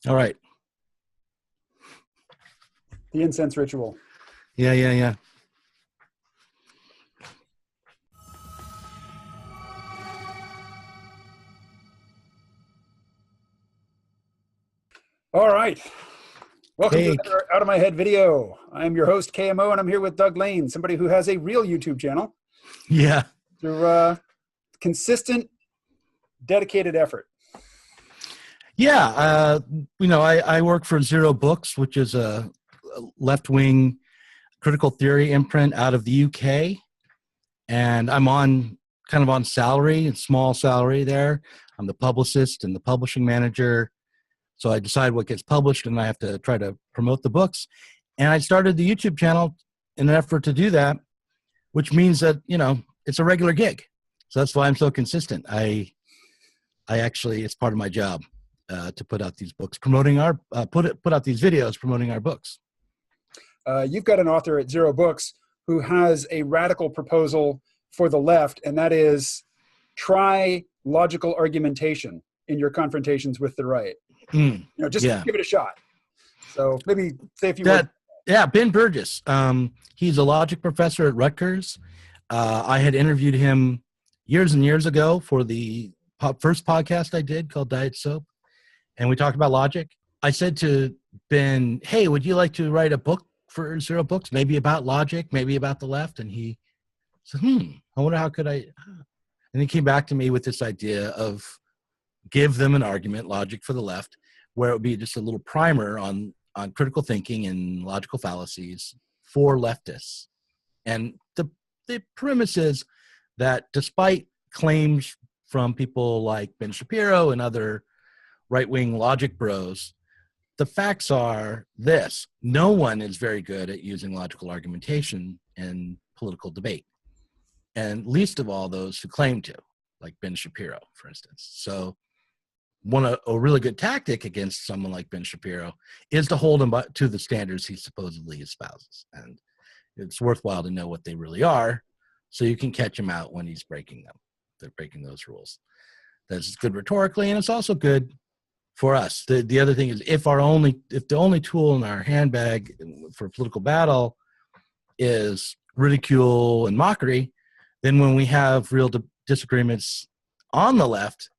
All right. The incense ritual. Yeah. All right. Welcome Hey. to another Out of My Head video. I'm your host, KMO, and I'm here with Doug Lain, somebody who has a real YouTube channel Yeah. through consistent, dedicated effort. Yeah. I work for Zero Books, which is a left-wing critical theory imprint out of the UK. And I'm on salary, small salary there. I'm the publicist and the publishing manager. So I decide what gets published, and I have to try to promote the books. And I started the YouTube channel in an effort to do that, which means that, it's a regular gig. So that's why I'm so consistent. I actually, it's part of my job to put out these books, promoting our, put out these videos, promoting our books. You've got an author at Zero Books who has a radical proposal for the left, and that is try logical argumentation in your confrontations with the right. Give it a shot. So maybe say a few words. Yeah, Ben Burgess. He's a logic professor at Rutgers. I had interviewed him years and years ago for the first podcast I did called Diet Soap, and we talked about logic. I said to Ben, hey, would you like to write a book for Zero Books, maybe about logic, maybe about the left? And he said, I wonder how could I? And he came back to me with this idea of give them an argument, logic for the left, where it would be just a little primer on critical thinking and logical fallacies for leftists. And the premise is that despite claims from people like Ben Shapiro and other right-wing logic bros, the facts are this: no one is very good at using logical argumentation in political debate, and least of all those who claim to, like Ben Shapiro, for instance. So a really good tactic against someone like Ben Shapiro is to hold him to the standards he supposedly espouses. And it's worthwhile to know what they really are so you can catch him out when he's breaking them. They're breaking those rules. That's good rhetorically, and it's also good for us. The other thing is if the only tool in our handbag for political battle is ridicule and mockery, then when we have real disagreements on the left,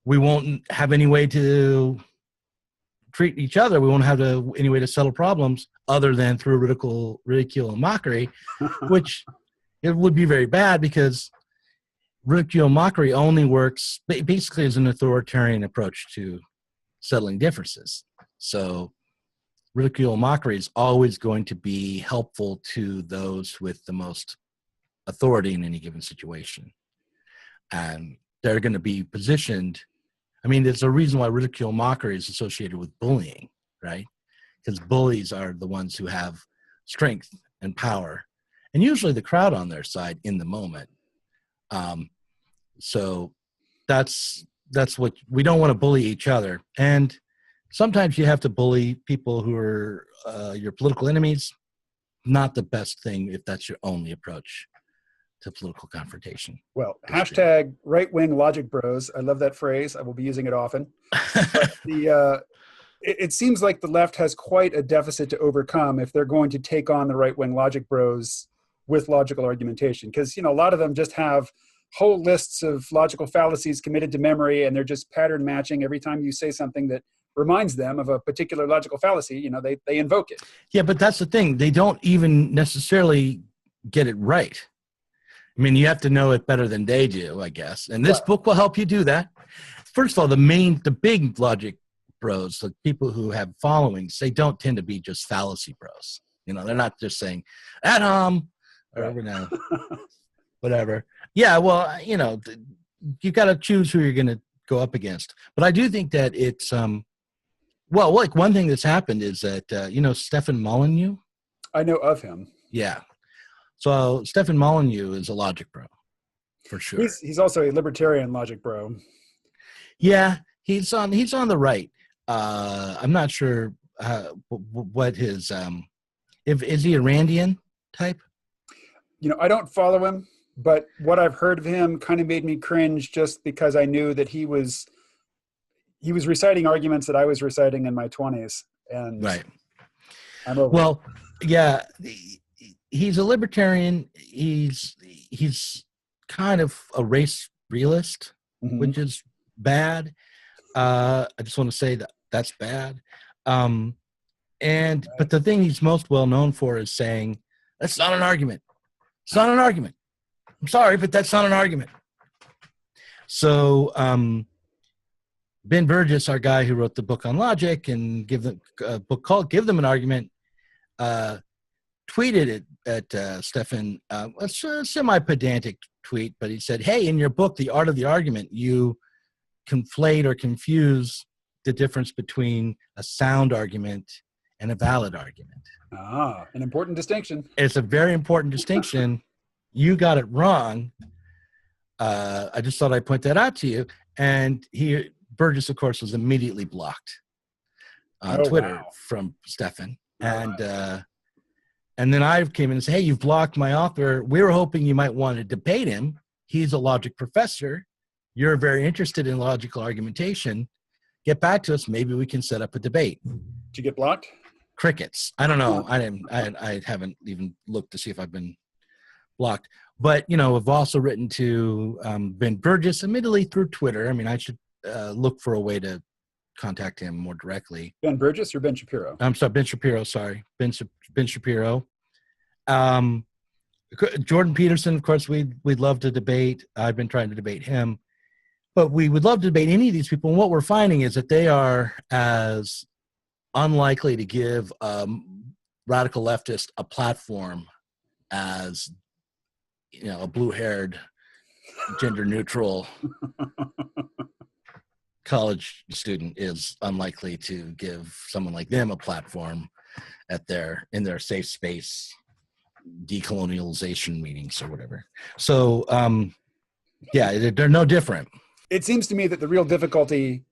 we won't have any way to treat each other. We won't have any way to settle problems other than through ridicule and mockery, which it would be very bad because ridicule and mockery only works basically as an authoritarian approach to settling differences. So ridicule and mockery is always going to be helpful to those with the most authority in any given situation. And they're going to be positioned. I mean, there's a reason why ridicule and mockery is associated with bullying, right? Because bullies are the ones who have strength and power, and usually the crowd on their side in the moment. So that's what we don't want to bully each other. And sometimes you have to bully people who are your political enemies. Not the best thing if that's your only approach to political confrontation. Well, hashtag right-wing logic bros. I love that phrase. I will be using it often. But it seems like the left has quite a deficit to overcome if they're going to take on the right-wing logic bros with logical argumentation. Because, a lot of them just have whole lists of logical fallacies committed to memory, and they're just pattern matching. Every time you say something that reminds them of a particular logical fallacy, they invoke it. Yeah, but that's the thing. They don't even necessarily get it right. I mean, you have to know it better than they do, I guess. And this book will help you do that. First of all, the big logic bros, the people who have followings, they don't tend to be just fallacy bros. They're not just saying, Adam, or whatever. Yeah, well, you got to choose who you're going to go up against. But I do think that it's, one thing that's happened is that, Stefan Molyneux? I know of him. Yeah. So Stefan Molyneux is a logic bro, for sure. He's also a libertarian logic bro. Yeah, he's on the right. I'm not sure what his is he a Randian type? I don't follow him, but what I've heard of him kind of made me cringe just because I knew that he he was reciting arguments that I was reciting in my 20s, and Right. I'm over it. Well, yeah, he's a libertarian. He's kind of a race realist, Mhm. which is bad. I just want to say that that's bad. But the thing he's most well known for is saying, that's not an argument. It's not an argument. I'm sorry, but that's not an argument. So Ben Burgess, our guy who wrote the book on logic and give them a book called Give Them an Argument, tweeted it at Stefan, a semi-pedantic tweet, but he said, hey, in your book, The Art of the Argument, you conflate or confuse the difference between a sound argument and a valid argument. Ah, an important distinction. It's a very important distinction. You got it wrong. I just thought I'd point that out to you. And Burgess, of course, was immediately blocked on Twitter from Stefan. And then I came in and said, hey, you've blocked my author. We were hoping you might want to debate him. He's a logic professor. You're very interested in logical argumentation. Get back to us. Maybe we can set up a debate. Did you get blocked? Crickets. I don't know. I haven't even looked to see if I've been blocked. But, I've also written to Ben Burgess, admittedly through Twitter. I mean, I should look for a way to contact him more directly. Ben Burgess or Ben Shapiro? I'm sorry, Ben Shapiro. Sorry, Ben Shapiro. Jordan Peterson, of course, we'd love to debate. I've been trying to debate him, but we would love to debate any of these people. And what we're finding is that they are as unlikely to give radical leftist a platform as a blue-haired, gender-neutral college student is unlikely to give someone like them a platform in their safe space decolonialization meetings or whatever. So they're no different. It seems to me that the real difficulty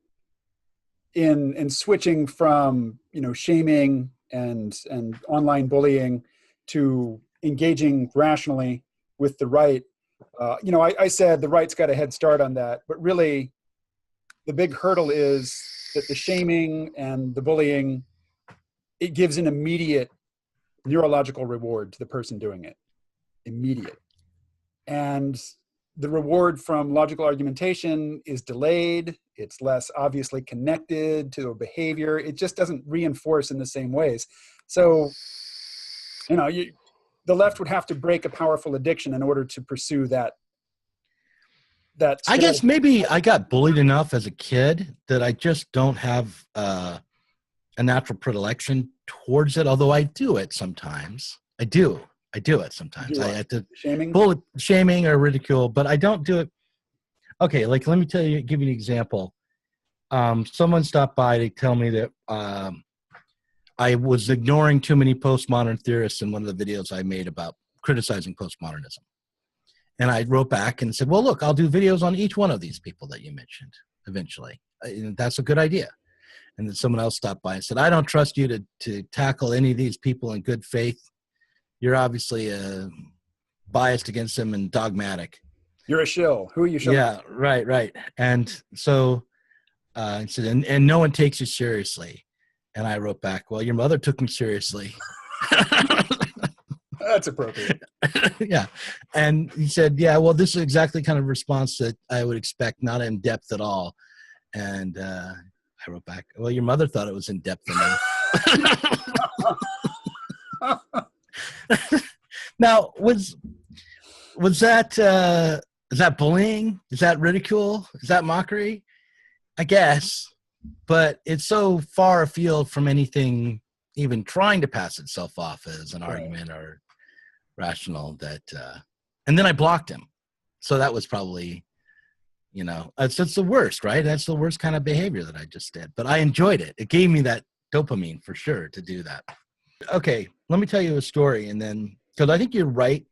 in switching from shaming and online bullying to engaging rationally with the right, I said the right's got a head start on that, but really the big hurdle is that the shaming and the bullying, it gives an immediate neurological reward to the person doing it. Immediate. And the reward from logical argumentation is delayed. It's less obviously connected to a behavior. It just doesn't reinforce in the same ways. So, the left would have to break a powerful addiction in order to pursue that. I guess maybe I got bullied enough as a kid that I just don't have a natural predilection towards it, although I do it sometimes. I do it sometimes. I have to shaming or ridicule, but I don't do it. Okay, like let me give you an example. Someone stopped by to tell me that I was ignoring too many postmodern theorists in one of the videos I made about criticizing postmodernism. And I wrote back and said, well, look, I'll do videos on each one of these people that you mentioned eventually. That's a good idea. And then someone else stopped by and said, I don't trust you to tackle any of these people in good faith. You're obviously biased against them and dogmatic. You're a shill. Who are you shilling? Yeah, right. And so I said, and no one takes you seriously. And I wrote back, well, your mother took me seriously. That's appropriate. Yeah. And he said, yeah, well, this is exactly the kind of response that I would expect, not in depth at all. And I wrote back, well, your mother thought it was in depth enough. Now, was that is that bullying? Is that ridicule? Is that mockery? I guess, but it's so far afield from anything even trying to pass itself off as an argument or rational that. And then I blocked him, so that was probably, it's the worst, right? That's the worst kind of behavior that I just did. But I enjoyed it. It gave me that dopamine for sure to do that. Okay, let me tell you a story, and then because I think you're right.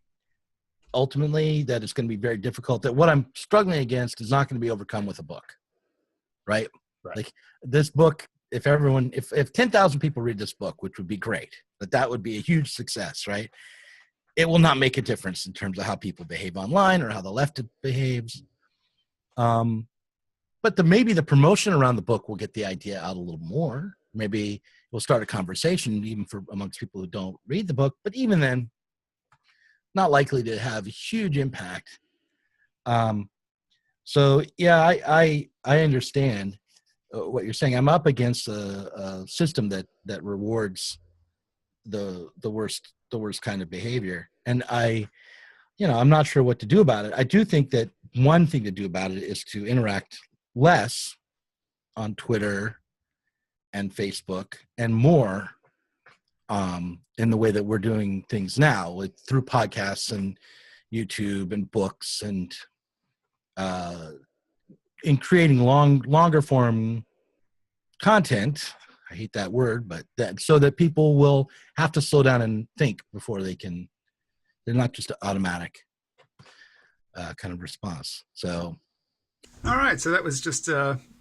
Ultimately, that it's going to be very difficult. That what I'm struggling against is not going to be overcome with a book, right? Like this book, if 10,000 people read this book, which would be great, that would be a huge success, right? It will not make a difference in terms of how people behave online or how the left behaves. but maybe the promotion around the book will get the idea out a little more. Maybe we'll start a conversation even amongst people who don't read the book, but even then, not likely to have a huge impact. So yeah, I understand what you're saying. I'm up against a system that rewards the worst kind of behavior, and I'm not sure what to do about it. I do think that one thing to do about it is to interact less on Twitter and Facebook and more in the way that we're doing things now, like through podcasts and YouTube and books, and in creating longer form content. I hate that word, but so that people will have to slow down and think before they're not just an automatic kind of response. So. All right, so that was just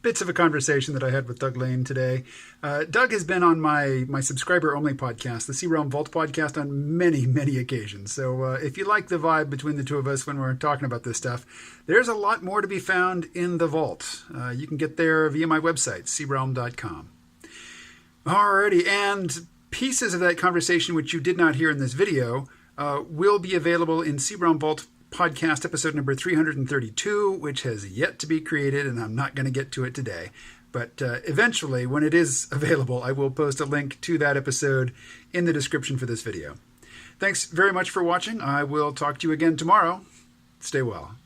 bits of a conversation that I had with Doug Lain today. Doug has been on my subscriber-only podcast, the C-Realm Vault podcast, on many, many occasions. So if you like the vibe between the two of us when we're talking about this stuff, there's a lot more to be found in the vault. You can get there via my website, crealm.com. Alrighty, and pieces of that conversation which you did not hear in this video will be available in C-Realm Vault podcast episode number 332, which has yet to be created, and I'm not going to get to it today. But eventually, when it is available, I will post a link to that episode in the description for this video. Thanks very much for watching. I will talk to you again tomorrow. Stay well.